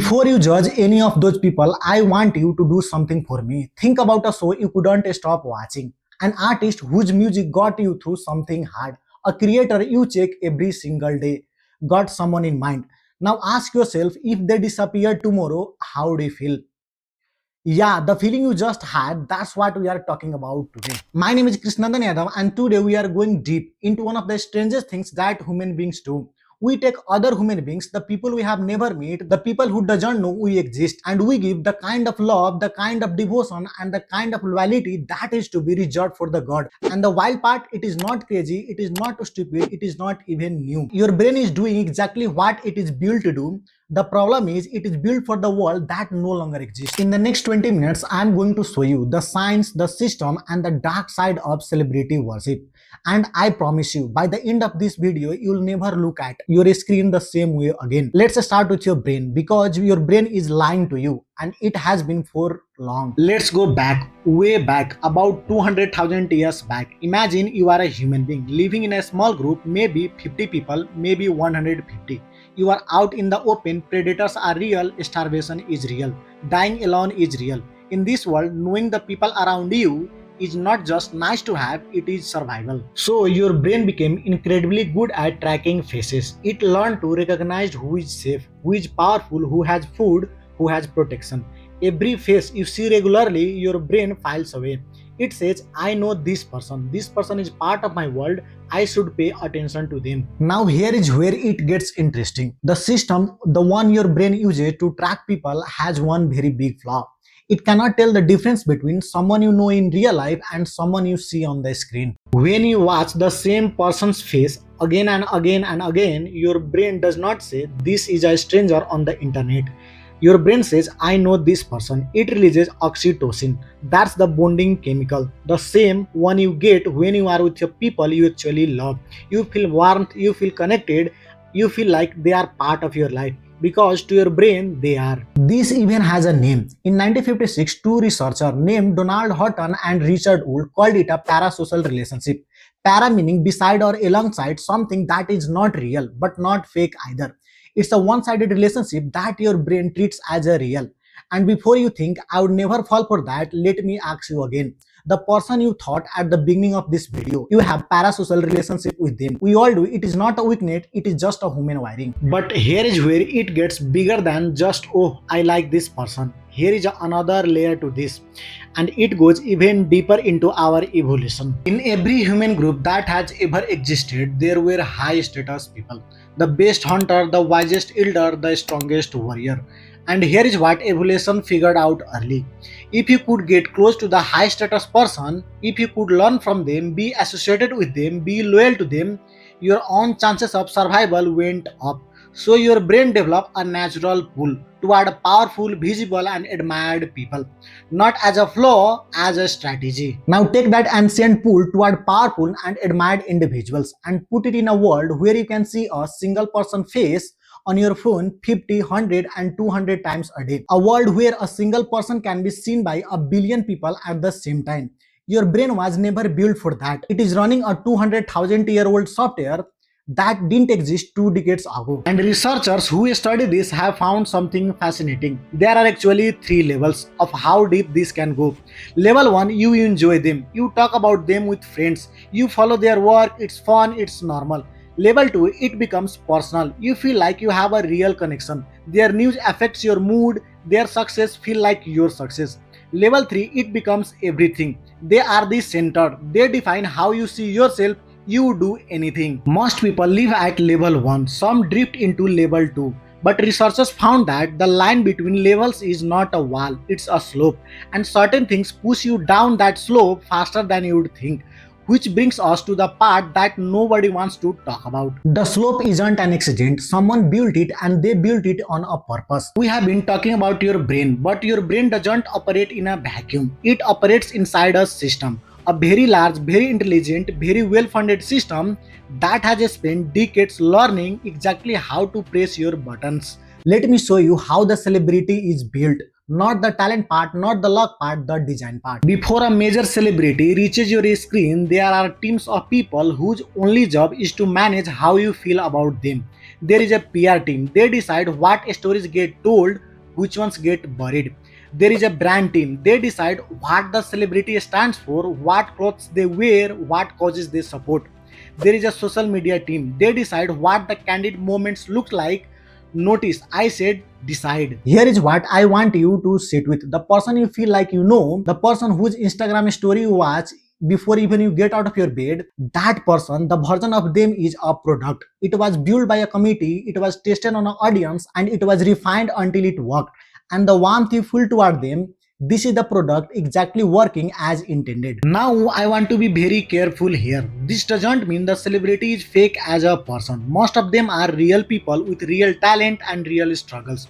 Before you judge any of those people, I want you to do something for me. Think about a show you couldn't stop watching, an artist whose music got you through something hard, a creator you check every single day. Got someone in mind. Now ask yourself, if they disappear tomorrow, how do you feel? Yeah, the feeling you just had, that's what we are talking about today. My name is Krishnandan Yadav, and today we are going deep into one of the strangest things that human beings do. We take other human beings, the people we have never met, the people who doesn't know we exist, and we give the kind of love, the kind of devotion, and the kind of loyalty that is to be reserved for the God. And the wild part, it is not crazy, it is not stupid, it is not even new. Your brain is doing exactly what it is built to do. The problem is it is built for the world that no longer exists. In the next 20 minutes, I am going to show you the science, the system, and the dark side of celebrity worship. And I promise you, by the end of this video, you will never look at your screen the same way again. Let's start with your brain, because your brain is lying to you, and it has been for long. Let's go back, way back, about 200,000 years back. Imagine you are a human being living in a small group, maybe 50 people, maybe 150. You are out in the open, predators are real, starvation is real, dying alone is real. In this world, knowing the people around you is not just nice to have, it is survival. So your brain became incredibly good at tracking faces. It learned to recognize who is safe, who is powerful, who has food, who has protection. Every face you see regularly, your brain files away. It says, I know this person is part of my world, I should pay attention to them. Now here is where it gets interesting. The system, the one your brain uses to track people, has one very big flaw. It cannot tell the difference between someone you know in real life and someone you see on the screen. When you watch the same person's face again and again and again, your brain does not say, this is a stranger on the internet. Your brain says, I know this person. It releases oxytocin. That's the bonding chemical. The same one you get when you are with your people you actually love. You feel warmth, you feel connected, you feel like they are part of your life. Because to your brain, they are. This even has a name. In 1956, two researchers named Donald Houghton and Richard Wood called it a parasocial relationship. Para meaning beside or alongside something that is not real but not fake either. It's a one-sided relationship that your brain treats as a real. And before you think, I would never fall for that, let me ask you again. The person you thought at the beginning of this video, you have parasocial relationship with them. We all do. It is not a weakness, it is just a human wiring. But here is where it gets bigger than just, oh, I like this person. Here is another layer to this, and it goes even deeper into our evolution. In every human group that has ever existed, there were high status people. The best hunter, the wisest elder, the strongest warrior. And here is what evolution figured out early. If you could get close to the high status person, if you could learn from them, be associated with them, be loyal to them, your own chances of survival went up. So your brain developed a natural pull toward powerful, visible, and admired people. Not as a flaw, as a strategy. Now take that ancient pull toward powerful and admired individuals and put it in a world where you can see a single person face on your phone 50, 100, and 200 times a day. A world where a single person can be seen by a billion people at the same time. Your brain was never built for that. It is running a 200,000-year-old software that didn't exist 2 decades ago. And researchers who study this have found something fascinating. There are actually 3 levels of how deep this can go. Level 1, you enjoy them. You talk about them with friends. You follow their work, it's fun, it's normal. Level 2, it becomes personal. You feel like you have a real connection. Their news affects your mood, their success feel like your success. Level 3, it becomes everything. They are the center. They define how you see yourself. You do anything. Most people live at level 1. Some drift into level 2. But researchers found that the line between levels is not a wall, it's a slope. And certain things push you down that slope faster than you would think. Which brings us to the part that nobody wants to talk about. The slope isn't an accident. Someone built it, and they built it on a purpose. We have been talking about your brain, but your brain doesn't operate in a vacuum. It operates inside a system. A very large, very intelligent, very well-funded system that has spent decades learning exactly how to press your buttons. Let me show you how the celebrity is built. Not the talent part, not the luck part, the design part. Before a major celebrity reaches your screen, there are teams of people whose only job is to manage how you feel about them. There is a PR team. They decide what stories get told, which ones get buried. There is a brand team. They decide what the celebrity stands for, what clothes they wear, what causes they support. There is a social media team. They decide what the candid moments look like. Notice, I said decide. Here is what I want you to sit with. The person you feel like you know, the person whose Instagram story you watch before even you get out of your bed, that person, the version of them is a product. It was built by a committee, it was tested on an audience, and it was refined until it worked. And the warmth you feel toward them, this is the product exactly working as intended. Now I want to be very careful here. This doesn't mean the celebrity is fake as a person. Most of them are real people with real talent and real struggles.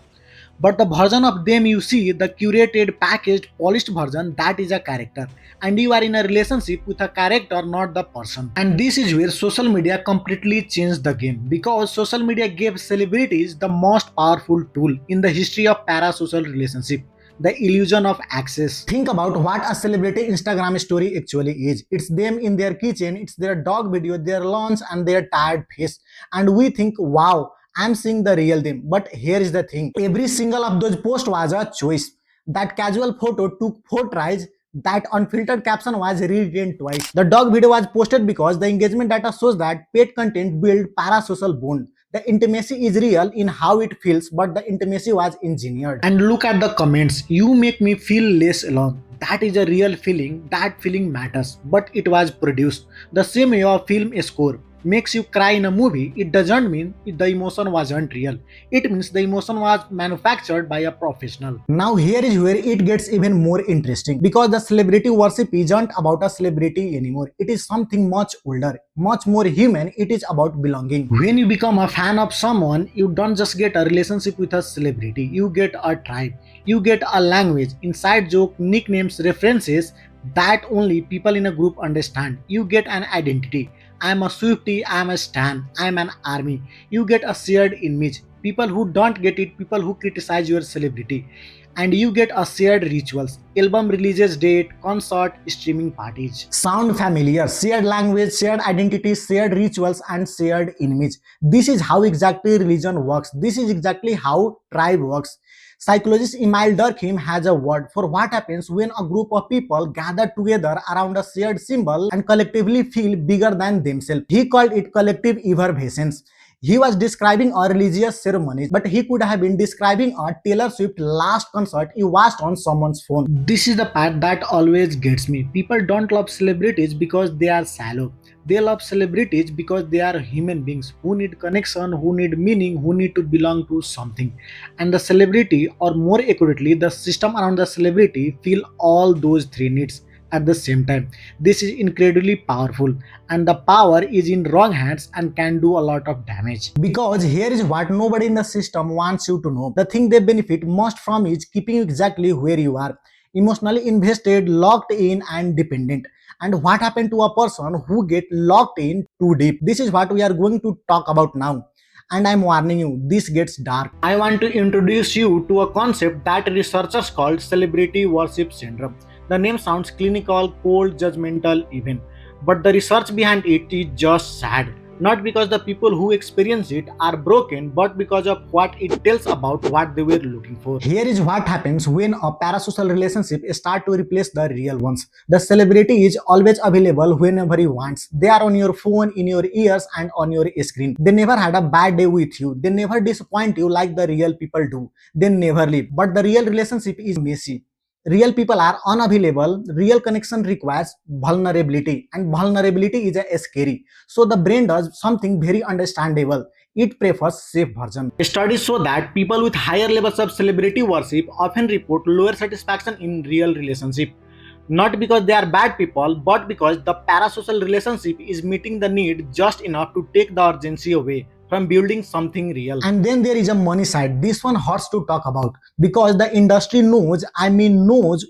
But the version of them you see, the curated, packaged, polished version, that is a character. And you are in a relationship with a character, not the person. And this is where social media completely changed the game, because social media gave celebrities the most powerful tool in the history of parasocial relationship, the illusion of access. Think about what a celebrity Instagram story actually is. It's them in their kitchen, it's their dog video, their lunch, and their tired face. And we think, wow, I'm seeing the real them. But here is the thing, every single of those posts was a choice. That casual photo took 4 tries. That unfiltered caption was rewritten twice. The dog video was posted because the engagement data shows that paid content build parasocial bond. The intimacy is real in how it feels, but the intimacy was engineered. And look at the comments. You make me feel less alone. That is a real feeling. That feeling matters. But it was produced. The same way a film score makes you cry in a movie, it doesn't mean the emotion wasn't real. It means the emotion was manufactured by a professional. Now here is where it gets even more interesting, because the celebrity worship isn't about a celebrity anymore. It is something much older, much more human. It is about belonging. When you become a fan of someone, you don't just get a relationship with a celebrity, you get a tribe, you get a language, inside joke, nicknames, references that only people in a group understand. You get an identity. I'm a Swiftie, I'm a Stan, I'm an army. You get a shared image. People who don't get it, people who criticize your celebrity. And you get a shared rituals, album releases date, concert, streaming parties. Sound familiar, shared language, shared identity, shared rituals, and shared image. This is how exactly religion works. This is exactly how tribe works. Psychologist Emile Durkheim has a word for what happens when a group of people gather together around a shared symbol and collectively feel bigger than themselves. He called it collective effervescence. He was describing a religious ceremony, but he could have been describing a Taylor Swift last concert he watched on someone's phone. This is the part that always gets me. People don't love celebrities because they are shallow. They love celebrities because they are human beings who need connection, who need meaning, who need to belong to something. And the celebrity, or more accurately, the system around the celebrity, feel all those three needs at the same time. This is incredibly powerful, and the power is in wrong hands and can do a lot of damage. Because here is what nobody in the system wants you to know. The thing they benefit most from is keeping you exactly where you are, emotionally invested, locked in, and dependent. And what happened to a person who get locked in too deep? This is what we are going to talk about now. And I'm warning you, this gets dark. I want to introduce you to a concept that researchers call celebrity worship syndrome. The name sounds clinical, cold, judgmental even. But the research behind it is just sad. Not because the people who experience it are broken, but because of what it tells about what they were looking for. Here is what happens when a parasocial relationship start to replace the real ones. The celebrity is always available whenever he wants. They are on your phone, in your ears, and on your screen. They never had a bad day with you. They never disappoint you like the real people do. They never leave. But the real relationship is messy. Real people are unavailable. Real connection requires vulnerability, and vulnerability is a scary. So the brain does something very understandable. It prefers safe version. Studies show that people with higher levels of celebrity worship often report lower satisfaction in real relationship. Not because they are bad people, but because the parasocial relationship is meeting the need just enough to take the urgency away from building something real. And then there is a money side. This one hurts to talk about, because the industry knows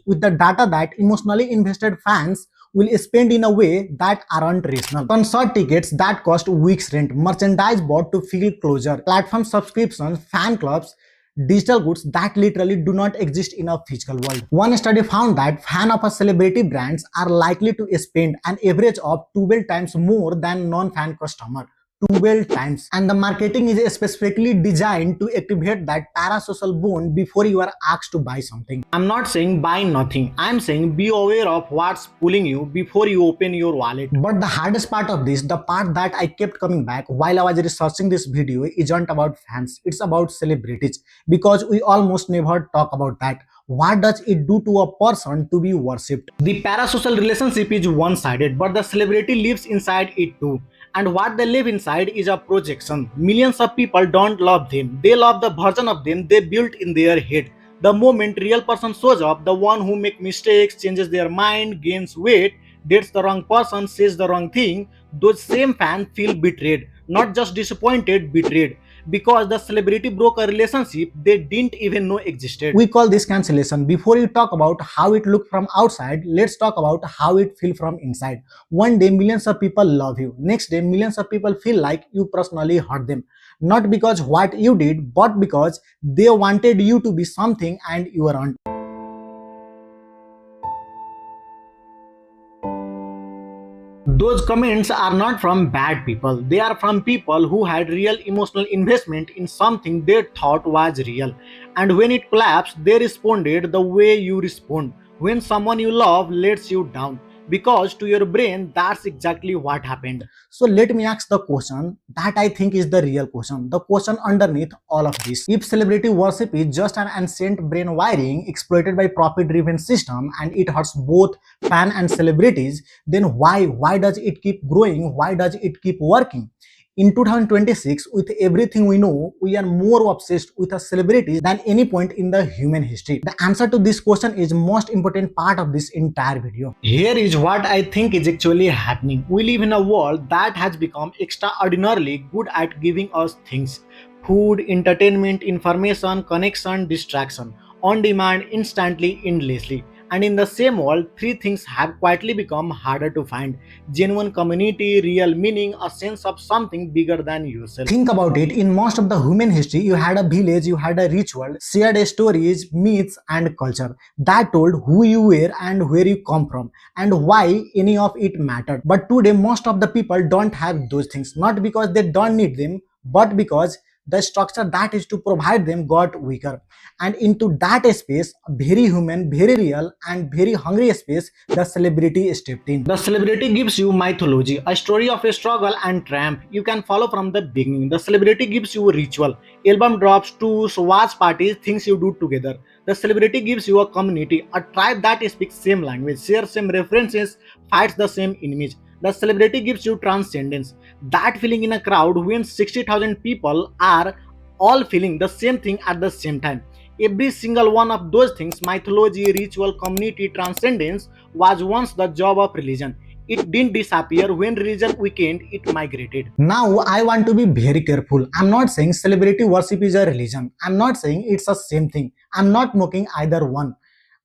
with the data that emotionally invested fans will spend in a way that aren't rational. Concert tickets that cost weeks rent, merchandise bought to feel closure, platform subscriptions, fan clubs, digital goods that literally do not exist in a physical world. One study found that fans of a celebrity brands are likely to spend an average of 12 times more than non-fan customer. 12 times, and the marketing is specifically designed to activate that parasocial bond before you are asked to buy something. I'm not saying buy nothing, I'm saying be aware of what's pulling you before you open your wallet. But the hardest part of this, the part that I kept coming back while I was researching this video, isn't about fans, it's about celebrities, because we almost never talk about that. What does it do to a person to be worshipped? The parasocial relationship is one-sided, but the celebrity lives inside it too. And what they live inside is a projection. Millions of people don't love them. They love the version of them they built in their head. The moment real person shows up, the one who make mistakes, changes their mind, gains weight, dates the wrong person, says the wrong thing, those same fans feel betrayed. Not just disappointed, betrayed, because the celebrity broke a relationship they didn't even know existed. We call this cancellation. Before you talk about how it looked from outside, let's talk about how it feels from inside. One day millions of people love you. Next day millions of people feel like you personally hurt them. Not because what you did, but because they wanted you to be something and you weren't. Those comments are not from bad people, they are from people who had real emotional investment in something they thought was real. And when it collapsed, they responded the way you respond when someone you love lets you down. Because to your brain, that's exactly what happened. So let me ask the question that I think is the real question, the question underneath all of this. If celebrity worship is just an ancient brain wiring exploited by profit-driven system and it hurts both fan and celebrities, then why does it keep growing? Why does it keep working? In 2026, with everything we know, we are more obsessed with a celebrity than any point in the human history. The answer to this question is most important part of this entire video. Here is what I think is actually happening. We live in a world that has become extraordinarily good at giving us things: food, entertainment, information, connection, distraction, on demand, instantly, endlessly. And in the same world, three things have quietly become harder to find: genuine community, real meaning, a sense of something bigger than yourself. Think about it. In most of the human history, you had a village, you had a ritual, shared stories, myths, and culture that told who you were and where you come from and why any of it mattered. But today, most of the people don't have those things, not because they don't need them, but because the structure that is to provide them got weaker. And into that space, very human, very real, and very hungry space, the celebrity stepped in. The celebrity gives you mythology, a story of a struggle and triumph you can follow from the beginning. The celebrity gives you a ritual, album drops, tours, watch parties, things you do together. The celebrity gives you a community, a tribe that speaks same language, shares same references, fights the same enemies. The celebrity gives you transcendence, that feeling in a crowd when 60,000 people are all feeling the same thing at the same time. Every single one of those things, mythology, ritual, community, transcendence, was once the job of religion. It didn't disappear when religion weakened, it migrated. Now, I want to be very careful. I'm not saying celebrity worship is a religion. I'm not saying it's the same thing. I'm not mocking either one.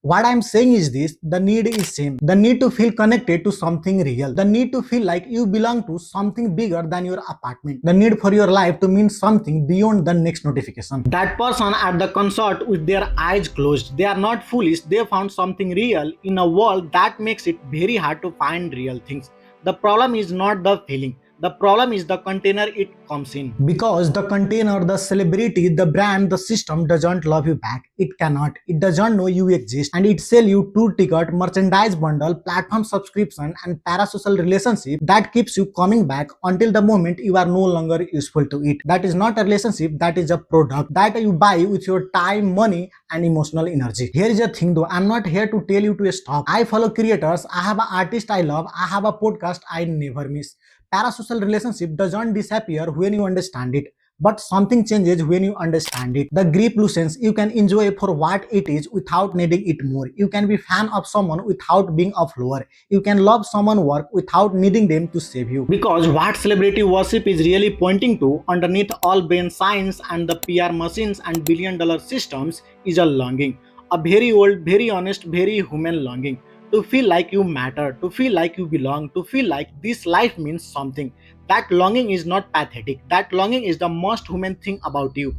What I'm saying is this: the need is same. The need to feel connected to something real. The need to feel like you belong to something bigger than your apartment. The need for your life to mean something beyond the next notification. That person at the concert with their eyes closed, they are not foolish, they found something real in a world that makes it very hard to find real things. The problem is not the feeling. The problem is the container it comes in. Because the container, the celebrity, the brand, the system doesn't love you back. It cannot. It doesn't know you exist. And it sell you tour ticket, merchandise bundle, platform subscription, and parasocial relationship that keeps you coming back until the moment you are no longer useful to it. That is not a relationship, that is a product that you buy with your time, money, and emotional energy. Here is the thing though, I'm not here to tell you to stop. I follow creators, I have an artist I love, I have a podcast I never miss. Parasocial relationship doesn't disappear when you understand it, but something changes when you understand it. The grip loosens. You can enjoy for what it is without needing it more. You can be fan of someone without being a follower. You can love someone's work without needing them to save you. Because what celebrity worship is really pointing to underneath all brain science and the PR machines and billion-dollar systems is a longing. A very old, very honest, very human longing to feel like you matter, to feel like you belong, to feel like this life means something. That longing is not pathetic. That longing is the most human thing about you.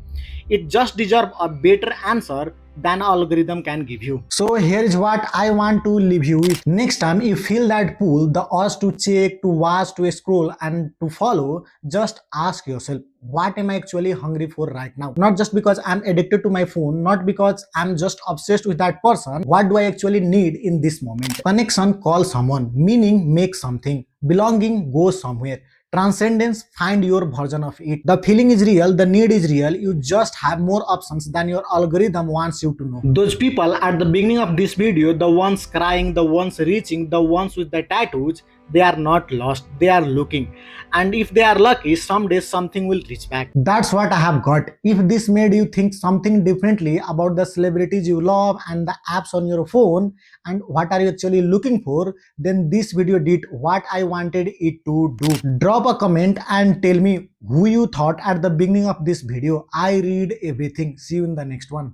It just deserves a better answer. than algorithm can give you. So here is what I want to leave you with. Next time you feel that pull, the urge to check, to watch, to scroll and to follow, just ask yourself, what am I actually hungry for right now? Not just because I'm addicted to my phone, not because I'm just obsessed with that person. What do I actually need in this moment? Connection, call someone. Meaning, make something. Belonging, go somewhere. Transcendence, find your version of it. The feeling is real, the need is real. You just have more options than your algorithm wants you to know. Those people at the beginning of this video, the ones crying, the ones reaching, the ones with the tattoos, they are not lost, they are looking. And if they are lucky, someday something will reach back. That's what I have got. If this made you think something differently about the celebrities you love and the apps on your phone and what are you actually looking for, then this video did what I wanted it to do. Drop a comment and tell me who you thought at the beginning of this video. I read everything. See you in the next one.